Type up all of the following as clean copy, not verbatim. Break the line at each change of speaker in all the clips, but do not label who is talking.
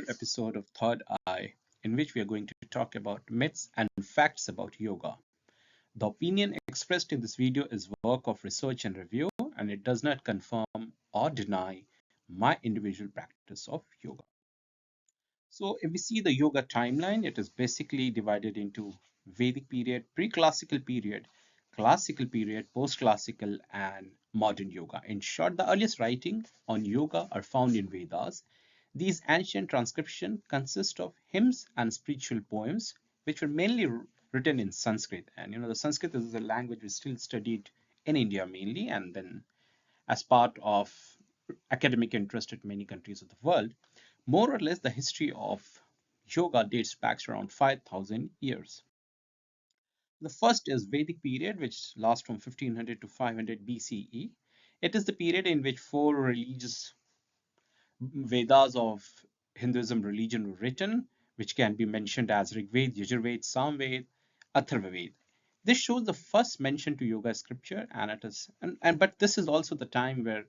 episode of Third Eye, in which we are going to talk about myths and facts about yoga. The opinion expressed in this video is work of research and review, and it does not confirm or deny my individual practice of yoga. So, if we see the yoga timeline, it is basically divided into Vedic period, pre-classical period, classical period, post-classical, and modern yoga. In short, the earliest writing on yoga are found in Vedas. These ancient transcriptions consist of hymns and spiritual poems, which were mainly written in Sanskrit. And the Sanskrit is a language we still studied in India mainly, and then as part of academic interest in many countries of the world. More or less, the history of yoga dates back to around 5,000 years. The first is Vedic period, which lasts from 1500 to 500 BCE. It is the period in which four religious Vedas of Hinduism religion were written, which can be mentioned as Rig Veda, Yajurveda, Samveda, Atharvaveda. This shows the first mention to yoga scripture, and it is, but this is also the time where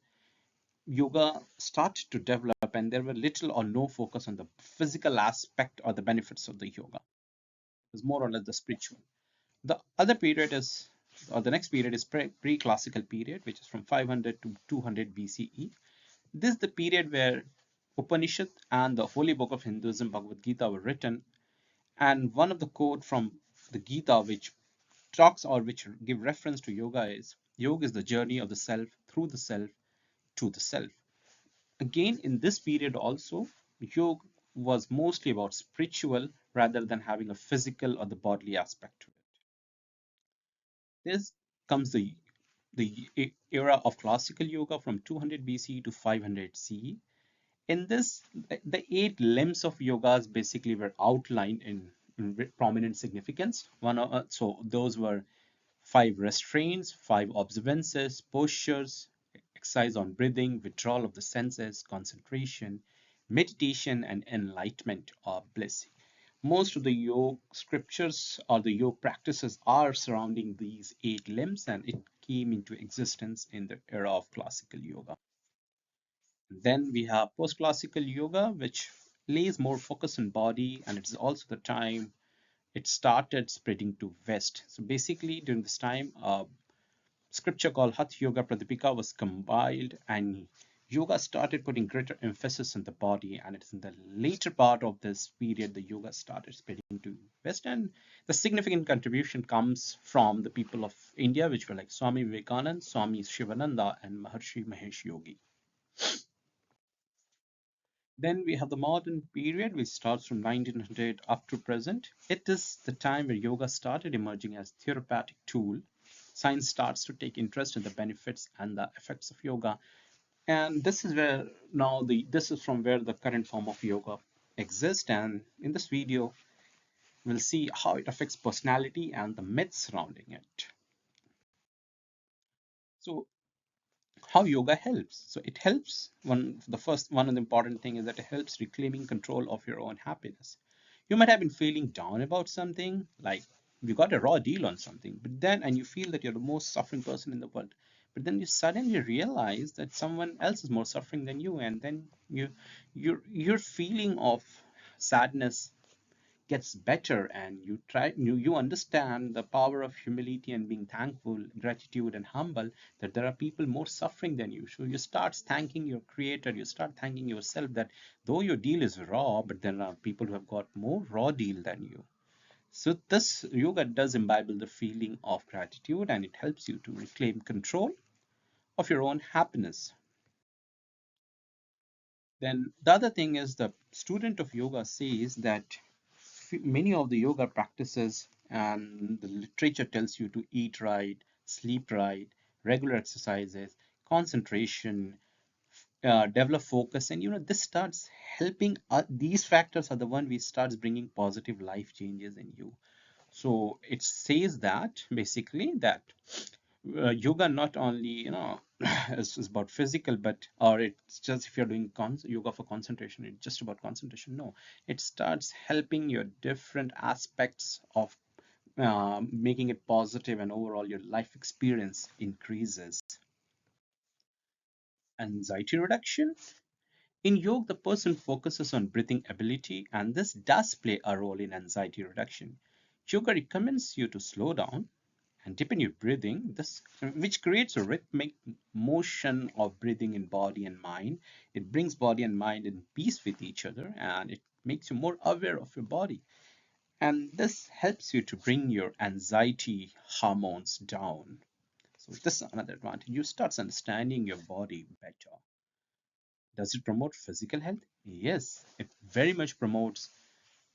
yoga started to develop, and there were little or no focus on the physical aspect or the benefits of the yoga. It was more or less the spiritual. The other period is, or the next period is pre-classical period, which is from 500 to 200 BCE. This is the period where Upanishad and the holy book of Hinduism, Bhagavad Gita, were written. And one of the quote from the Gita which talks or which give reference to yoga is, yoga is the journey of the self through the self to the self. Again, in this period also, yoga was mostly about spiritual rather than having a physical or the bodily aspect to it. This comes the era of classical yoga from 200 BCE to 500 CE. In this, the 8 limbs of yogas basically were outlined in prominent significance. So those were 5 restraints, 5 observances, postures, exercise on breathing, withdrawal of the senses, concentration, meditation, and enlightenment or bliss. Most of the yoga scriptures or the yoga practices are surrounding these 8 limbs, and it came into existence in the era of classical yoga. Then we have post-classical yoga, which lays more focus on body, and it's also the time it started spreading to West. So basically, during this time, scripture called Hatha Yoga Pradipika was compiled, and yoga started putting greater emphasis on the body. And it's in the later part of this period the yoga started spreading to West, and the significant contribution comes from the people of India, which were like Swami Vivekananda, Swami Shivananda, and Maharshi Mahesh Yogi. Then we have the modern period, which starts from 1900 up to present. It is the time where yoga started emerging as therapeutic tool. Science starts to take interest in the benefits and the effects of yoga. And this is where now this is from where the current form of yoga exists. And in this video, we'll see how it affects personality and the myths surrounding it. So how yoga helps. So it helps, one of the important thing is that it helps reclaiming control of your own happiness. You might have been feeling down about something, like you got a raw deal on something, but then and you feel that you're the most suffering person in the world. But then you suddenly realize that someone else is more suffering than you, and then your feeling of sadness gets better, and you understand the power of humility and being thankful, gratitude, and humble, that there are people more suffering than you. So you start thanking your creator, you start thanking yourself that though your deal is raw, but there are people who have got more raw deal than you. So this yoga does imbibe the feeling of gratitude, and it helps you to reclaim control of your own happiness. Then the other thing is, the student of yoga says that many of the yoga practices and the literature tells you to eat right, sleep right, regular exercises, concentration, develop focus, and this starts helping. These factors are the one which starts bringing positive life changes in you. So it says that basically that yoga not only is about physical, but or it's just if you're doing yoga for concentration, it's just about concentration. No, it starts helping your different aspects of making it positive, and overall your life experience increases. Anxiety reduction. In yoga, the person focuses on breathing ability, and this does play a role in anxiety reduction. Yoga recommends you to slow down and deepen your breathing, this which creates a rhythmic motion of breathing in body and mind. It brings body and mind in peace with each other, and it makes you more aware of your body. And this helps you to bring your anxiety hormones down. So this is another advantage. You start understanding your body better. Does it promote physical health? Yes, it very much promotes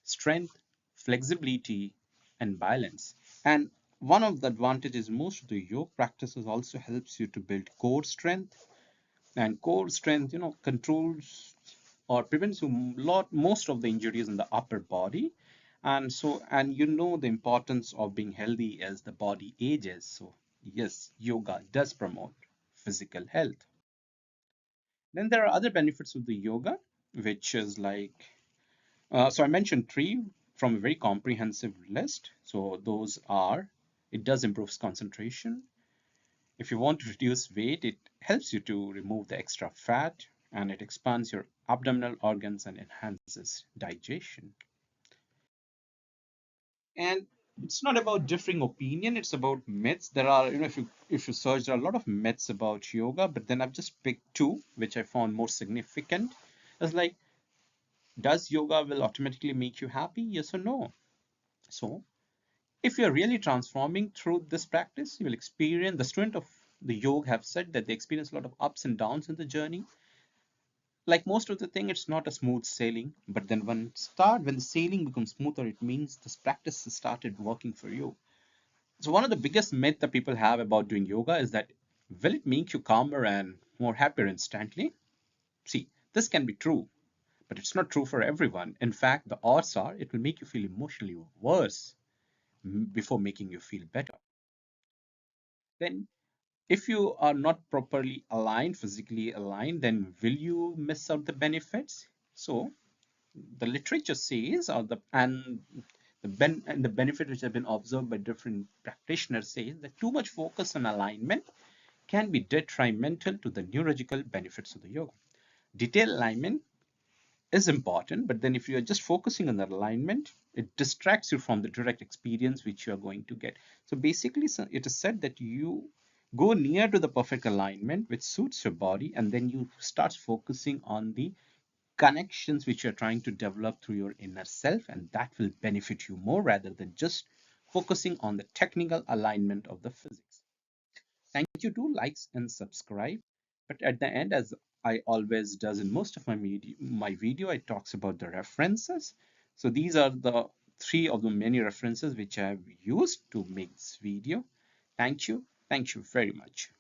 strength, flexibility, and balance. And one of the advantages most of the yoga practices also helps you to build core strength. And core strength, controls or prevents you most of the injuries in the upper body. And the importance of being healthy as the body ages. So yes, yoga does promote physical health. Then there are other benefits of the yoga, which is like, so I mentioned three from a very comprehensive list. So those are, it does improve concentration. If you want to reduce weight, it helps you to remove the extra fat, and it expands your abdominal organs and enhances digestion. And it's not about differing opinion, it's about myths. There are, if you search, there are a lot of myths about yoga, but then I've just picked two which I found more significant. It's like, does yoga will automatically make you happy? Yes or no? So if you're really transforming through this practice, you will experience, the student of the yoga have said that they experience a lot of ups and downs in the journey. Like most of the thing, it's not a smooth sailing, but then when the sailing becomes smoother, it means this practice has started working for you. So one of the biggest myth that people have about doing yoga is that, will it make you calmer and more happier instantly? See, this can be true, but it's not true for everyone. In fact, the odds are it will make you feel emotionally worse before making you feel better. Then if you are not properly aligned, physically aligned, then will you miss out the benefits? So the literature says, and the benefit which have been observed by different practitioners says that too much focus on alignment can be detrimental to the neurological benefits of the yoga. Detailed alignment is important, but then if you are just focusing on that alignment, it distracts you from the direct experience which you are going to get. So basically, it is said that you go near to the perfect alignment which suits your body, and then you start focusing on the connections which you're trying to develop through your inner self, and that will benefit you more rather than just focusing on the technical alignment of the physics. Thank you. To likes and subscribe. But at the end, as I always does in most of my video, I talks about the references. So these are the three of the many references which I have used to make this video. Thank you. Thank you very much.